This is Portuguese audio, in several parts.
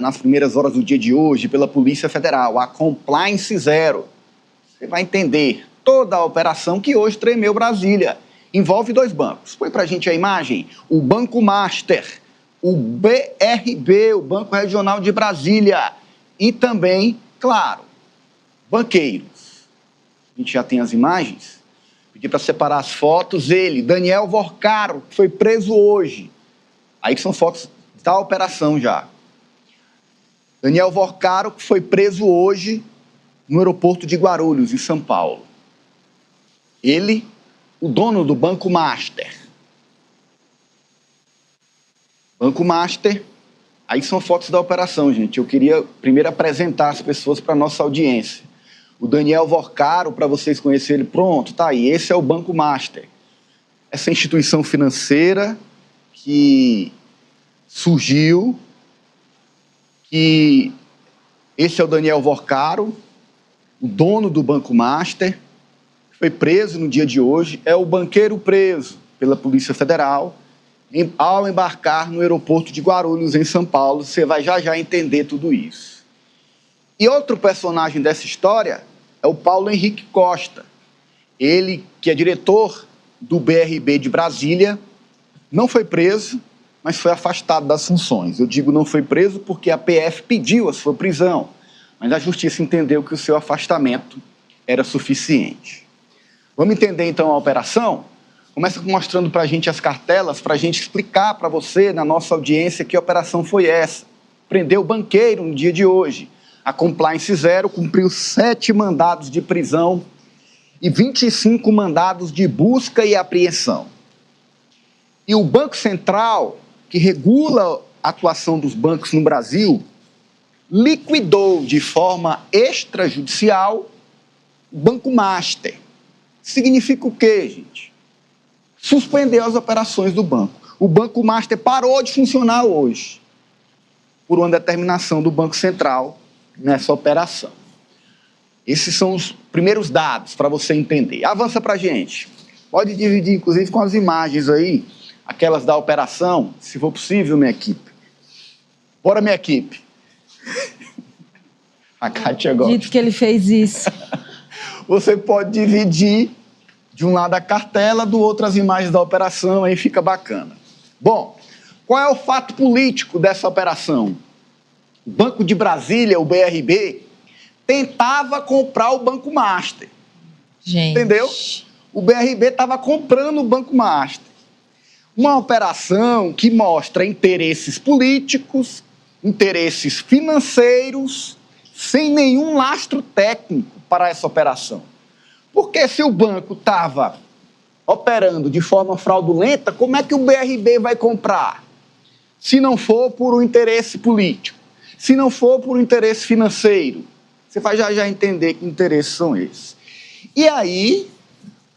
nas primeiras horas do dia de hoje pela Polícia Federal, a Compliance Zero. Você vai entender toda a operação que hoje tremeu Brasília. Envolve dois bancos. Põe pra gente a imagem. O Banco Master, o BRB, o Banco Regional de Brasília. E também, claro, banqueiros. A gente já tem as imagens. Pedi para separar as fotos. Ele, Daniel Vorcaro, que foi preso hoje. Aí que são fotos da operação já. Daniel Vorcaro, que foi preso hoje no aeroporto de Guarulhos, em São Paulo. Ele, o dono do Banco Master. Banco Master, aí são fotos da operação, gente. Eu queria primeiro apresentar as pessoas para a nossa audiência. O Daniel Vorcaro, para vocês conhecerem, pronto, tá aí. Esse é o Banco Master. Essa instituição financeira que surgiu, que esse é o Daniel Vorcaro, o dono do Banco Master, foi preso no dia de hoje, é o banqueiro preso pela Polícia Federal ao embarcar no aeroporto de Guarulhos, em São Paulo. Você vai já entender tudo isso. E outro personagem dessa história é o Paulo Henrique Costa. Ele, que é diretor do BRB de Brasília, não foi preso, mas foi afastado das funções. Eu digo não foi preso porque a PF pediu a sua prisão, mas a Justiça entendeu que o seu afastamento era suficiente. Vamos entender então a operação? Começa mostrando para a gente as cartelas, para a gente explicar para você, na nossa audiência, que operação foi essa. Prendeu o banqueiro no dia de hoje. A Compliance Zero cumpriu 7 mandados de prisão e 25 mandados de busca e apreensão. E o Banco Central, que regula a atuação dos bancos no Brasil, liquidou de forma extrajudicial o Banco Master. Significa o quê, gente? Suspendeu as operações do banco. O Banco Master parou de funcionar hoje, por uma determinação do Banco Central nessa operação. Esses são os primeiros dados para você entender. Avança para a gente. Pode dividir, inclusive, com as imagens aí, aquelas da operação, se for possível, minha equipe. Bora, minha equipe. A Kátia gosta. Dito que ele fez isso. Você pode dividir de um lado a cartela, do outro as imagens da operação, aí fica bacana. Bom, qual é o fato político dessa operação? O Banco de Brasília, o BRB, tentava comprar o Banco Master. Gente. Entendeu? O BRB estava comprando o Banco Master. Uma operação que mostra interesses políticos, interesses financeiros, sem nenhum lastro técnico para essa operação. Porque se o banco estava operando de forma fraudulenta, como é que o BRB vai comprar? Se não for por um interesse político, se não for por um interesse financeiro. Você vai já entender que interesses são esses. E aí,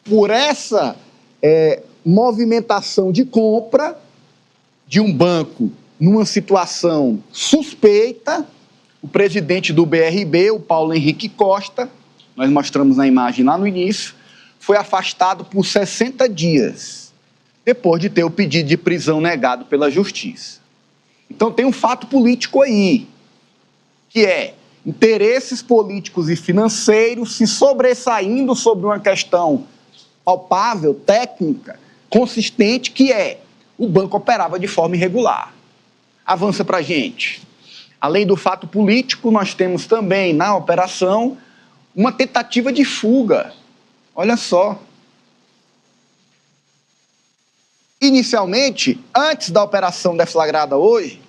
por essa movimentação de compra de um banco numa situação suspeita, o presidente do BRB, o Paulo Henrique Costa, nós mostramos na imagem lá no início, foi afastado por 60 dias, depois de ter o pedido de prisão negado pela Justiça. Então tem um fato político aí, que é interesses políticos e financeiros se sobressaindo sobre uma questão palpável, técnica, consistente, que é o banco operava de forma irregular. Avança para a gente. Além do fato político, nós temos também na operação uma tentativa de fuga. Olha só. Inicialmente, antes da operação deflagrada hoje,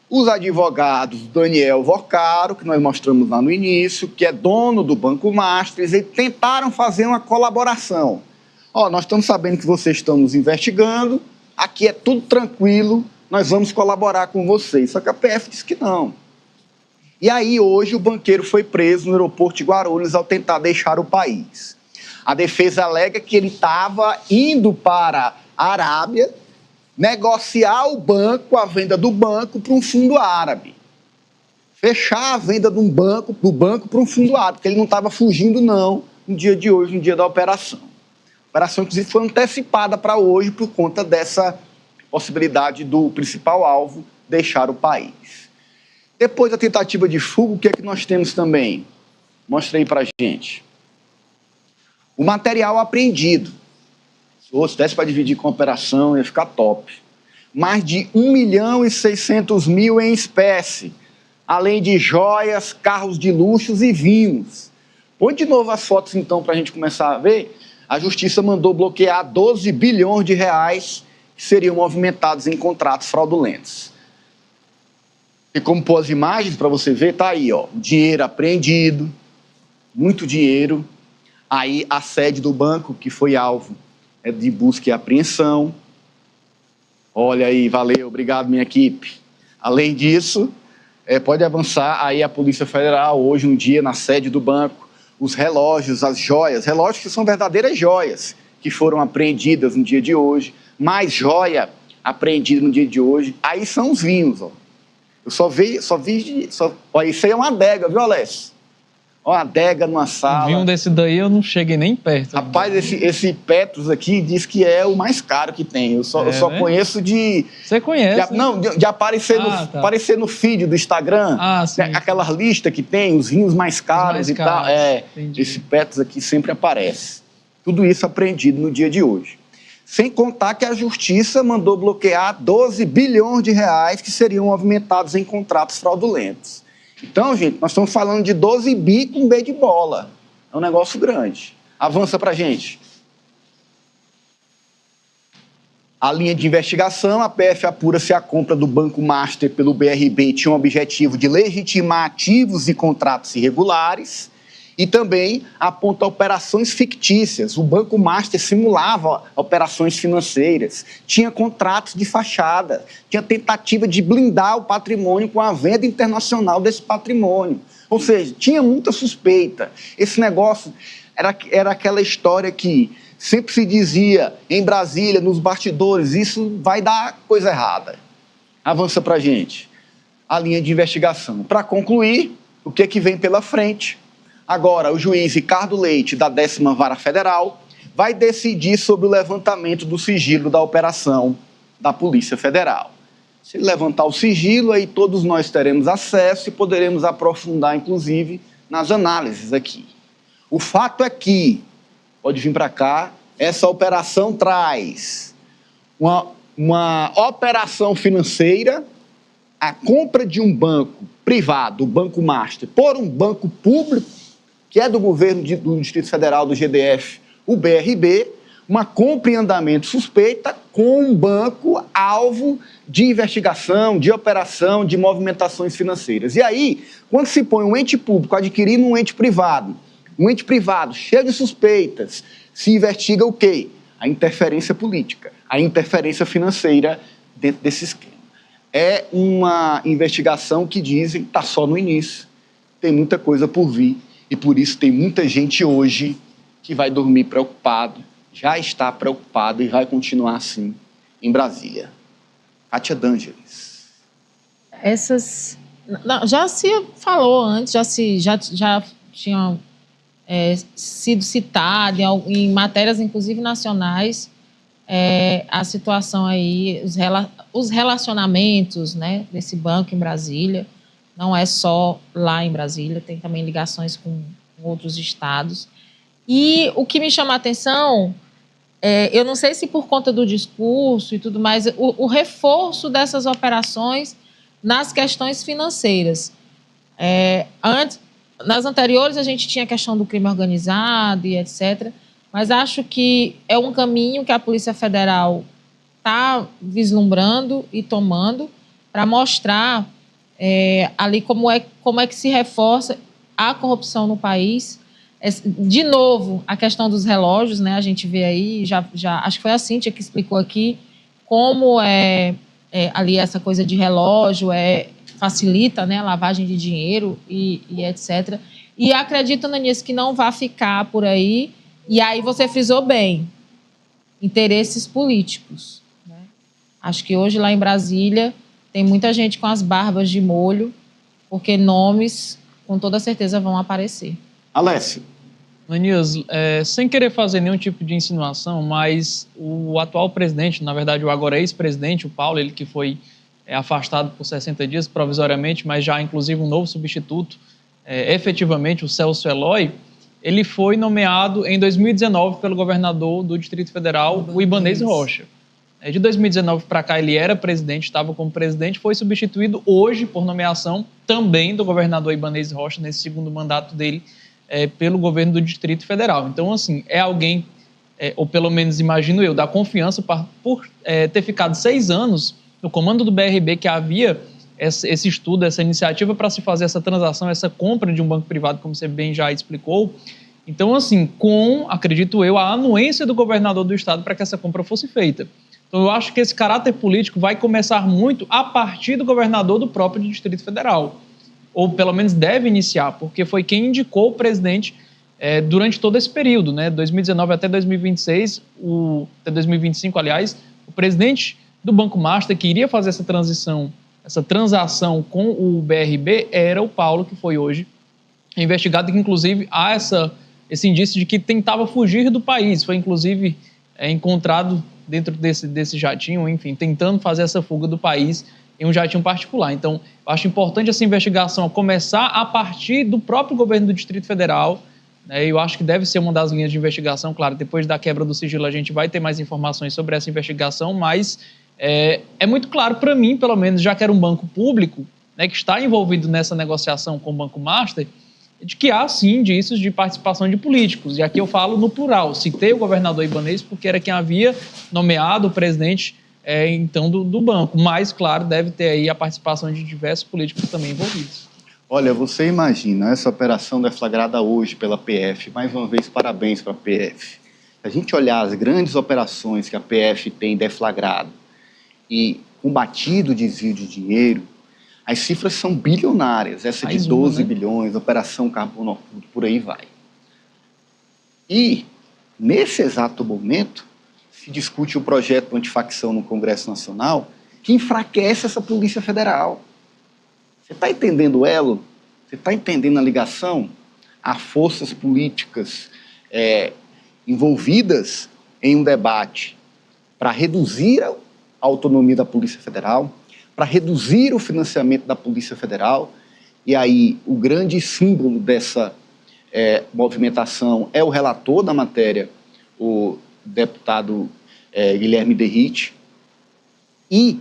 os advogados Daniel Vorcaro, que nós mostramos lá no início, que é dono do Banco Master, eles tentaram fazer uma colaboração. Nós estamos sabendo que vocês estão nos investigando, aqui é tudo tranquilo, nós vamos colaborar com vocês. Só que a PF disse que não. E aí, hoje, o banqueiro foi preso no aeroporto de Guarulhos ao tentar deixar o país. A defesa alega que ele estava indo para a Arábia negociar o banco, a venda do banco, para um fundo árabe. Fechar a venda do banco para um fundo árabe, porque ele não estava fugindo, não, no dia de hoje, no dia da operação. A operação, inclusive, foi antecipada para hoje por conta dessa possibilidade do principal alvo deixar o país. Depois da tentativa de fuga, o que é que nós temos também? Mostra aí pra gente. O material apreendido. Se desse para dividir com a operação, ia ficar top. Mais de 1.600.000 em espécie, além de joias, carros de luxos e vinhos. Põe de novo as fotos, então, para a gente começar a ver. A Justiça mandou bloquear 12 bilhões de reais que seriam movimentados em contratos fraudulentos. E como pôr as imagens para você ver, tá aí, ó, dinheiro apreendido, muito dinheiro. Aí a sede do banco, que foi alvo de busca e apreensão. Olha aí, valeu, obrigado minha equipe. Além disso, pode avançar aí a Polícia Federal, hoje um dia na sede do banco, os relógios, as joias, relógios que são verdadeiras joias, que foram apreendidas no dia de hoje, mais joia apreendida no dia de hoje. Aí são os vinhos, ó. Eu ó, isso aí é uma adega, viu, Alessio? Ó, uma adega numa sala. Um vinho desse daí eu não cheguei nem perto. Rapaz, esse Petrus aqui diz que é o mais caro que tem. Eu só né? conheço de... Você conhece? De aparecer, aparecer no feed do Instagram. Sim. Aquelas listas que tem, os vinhos mais caros e tal. Entendi. Esse Petrus aqui sempre aparece. Tudo isso apreendido no dia de hoje. Sem contar que a Justiça mandou bloquear 12 bilhões de reais que seriam movimentados em contratos fraudulentos. Então, gente, nós estamos falando de 12 bi com B de bola. É um negócio grande. Avança pra gente. A linha de investigação, a PF apura se a compra do Banco Master pelo BRB tinha o objetivo de legitimar ativos e contratos irregulares e também aponta operações fictícias. O Banco Master simulava operações financeiras, tinha contratos de fachada, tinha tentativa de blindar o patrimônio com a venda internacional desse patrimônio. Ou seja, tinha muita suspeita. Esse negócio era aquela história que sempre se dizia em Brasília, nos bastidores, isso vai dar coisa errada. Avança pra gente. A linha de investigação. Para concluir, o que é que vem pela frente? Agora, o juiz Ricardo Leite, da 10ª Vara Federal, vai decidir sobre o levantamento do sigilo da operação da Polícia Federal. Se ele levantar o sigilo, aí todos nós teremos acesso e poderemos aprofundar, inclusive, nas análises aqui. O fato é que, pode vir para cá, essa operação traz uma operação financeira, a compra de um banco privado, o Banco Master, por um banco público, que é do governo do Distrito Federal, do GDF, o BRB, uma compra em andamento suspeita com um banco alvo de investigação, de operação, de movimentações financeiras. E aí, quando se põe um ente público adquirindo um ente privado cheio de suspeitas, se investiga o quê? A interferência política, a interferência financeira dentro desse esquema. É uma investigação que dizem está só no início, tem muita coisa por vir. E por isso tem muita gente hoje que vai dormir preocupado, já está preocupado e vai continuar assim em Brasília. Kátia D'Angelis. Já se falou antes, já tinham sido citado em matérias, inclusive nacionais, a situação aí, os relacionamentos, né, desse banco em Brasília. Não é só lá em Brasília, tem também ligações com outros estados. E o que me chama a atenção, eu não sei se por conta do discurso e tudo mais, o reforço dessas operações nas questões financeiras. Nas anteriores a gente tinha a questão do crime organizado e etc., mas acho que é um caminho que a Polícia Federal está vislumbrando e tomando para mostrar ali como é que se reforça a corrupção no país. De novo, a questão dos relógios, né? A gente vê aí, acho que foi a Cíntia que explicou aqui como ali essa coisa de relógio facilita, né, a lavagem de dinheiro e etc. E acredito, Ananias, que não vai ficar por aí. E aí você frisou bem, interesses políticos, né? Acho que hoje lá em Brasília tem muita gente com as barbas de molho, porque nomes, com toda certeza, vão aparecer. Alessio. Ananias, sem querer fazer nenhum tipo de insinuação, mas o atual presidente, na verdade o agora ex-presidente, o Paulo, ele que foi afastado por 60 dias provisoriamente, mas já inclusive um novo substituto, efetivamente o Celso Eloy, ele foi nomeado em 2019 pelo governador do Distrito Federal, o Ibanez Rocha. De 2019 para cá ele era presidente, estava como presidente, foi substituído hoje por nomeação também do governador Ibanez Rocha, nesse segundo mandato dele, pelo governo do Distrito Federal. Então, assim, é alguém, ou pelo menos imagino eu, da confiança por ter ficado 6 anos no comando do BRB, que havia esse estudo, essa iniciativa para se fazer essa transação, essa compra de um banco privado, como você bem já explicou. Então, assim, acredito eu, a anuência do governador do estado para que essa compra fosse feita. Então, eu acho que esse caráter político vai começar muito a partir do governador do próprio Distrito Federal. Ou, pelo menos, deve iniciar, porque foi quem indicou o presidente durante todo esse período, né? 2019 até 2026, até 2025, aliás, o presidente do Banco Master, que iria fazer essa transação com o BRB, era o Paulo, que foi hoje investigado, que, inclusive, há esse indício de que tentava fugir do país. Foi, inclusive, encontrado dentro desse jatinho, enfim, tentando fazer essa fuga do país em um jatinho particular. Então, eu acho importante essa investigação começar a partir do próprio governo do Distrito Federal, né? Eu acho que deve ser uma das linhas de investigação. Claro, depois da quebra do sigilo a gente vai ter mais informações sobre essa investigação, mas é muito claro para mim, pelo menos, já que era um banco público, né, que está envolvido nessa negociação com o Banco Master, de que há, sim, indícios de participação de políticos. E aqui eu falo no plural. Citei o governador Ibanez porque era quem havia nomeado o presidente, então, do banco. Mas, claro, deve ter aí a participação de diversos políticos também envolvidos. Olha, você imagina essa operação deflagrada hoje pela PF. Mais uma vez, parabéns para a PF. Se a gente olhar as grandes operações que a PF tem deflagrado e combatido o desvio de dinheiro, as cifras são bilionárias, essa de 12 bilhões, Operação Carbono Oculto, por aí vai. E, nesse exato momento, se discute o projeto antifacção no Congresso Nacional, que enfraquece essa Polícia Federal. Você está entendendo o elo? Você está entendendo a ligação? Há forças políticas envolvidas em um debate para reduzir a autonomia da Polícia Federal, para reduzir o financiamento da Polícia Federal. E aí o grande símbolo dessa movimentação é o relator da matéria, o deputado Guilherme Derrite. E,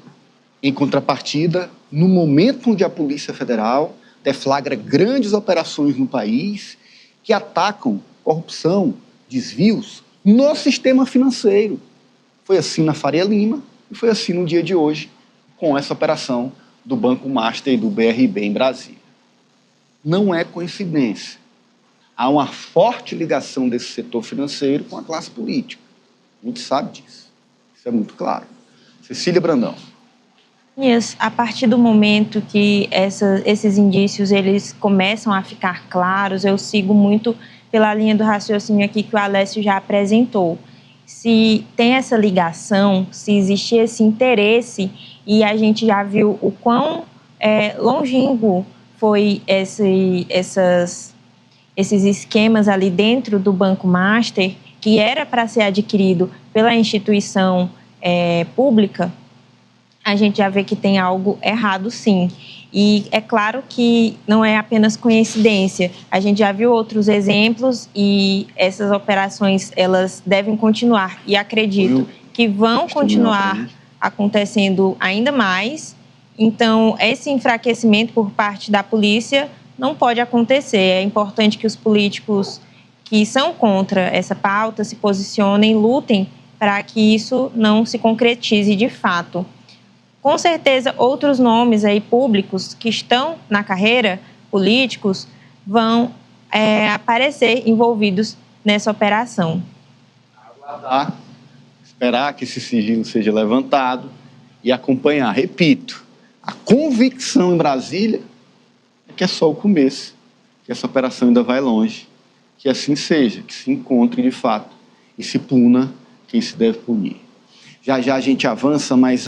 em contrapartida, no momento onde a Polícia Federal deflagra grandes operações no país que atacam corrupção, desvios no sistema financeiro. Foi assim na Faria Lima e foi assim no dia de hoje, com essa operação do Banco Master e do BRB em Brasília. Não é coincidência. Há uma forte ligação desse setor financeiro com a classe política. A gente sabe disso. Isso é muito claro. Cecília Brandão. A partir do momento que esses indícios eles começam a ficar claros, eu sigo muito pela linha do raciocínio aqui que o Alessio já apresentou. Se tem essa ligação, se existe esse interesse, e a gente já viu o quão longínquo foi esses esquemas ali dentro do Banco Master, que era para ser adquirido pela instituição pública, a gente já vê que tem algo errado, sim. E é claro que não é apenas coincidência. A gente já viu outros exemplos e essas operações, elas devem continuar. E acredito que vão continuar acontecendo ainda mais. Então, esse enfraquecimento por parte da polícia não pode acontecer. É importante que os políticos que são contra essa pauta se posicionem, lutem para que isso não se concretize de fato. Com certeza, outros nomes aí públicos que estão na carreira, políticos, vão aparecer envolvidos nessa operação. Aguardar, esperar que esse sigilo seja levantado e acompanhar. Repito, a convicção em Brasília é que é só o começo, que essa operação ainda vai longe, que assim seja, que se encontre de fato e se puna quem se deve punir. Já já a gente avança, mas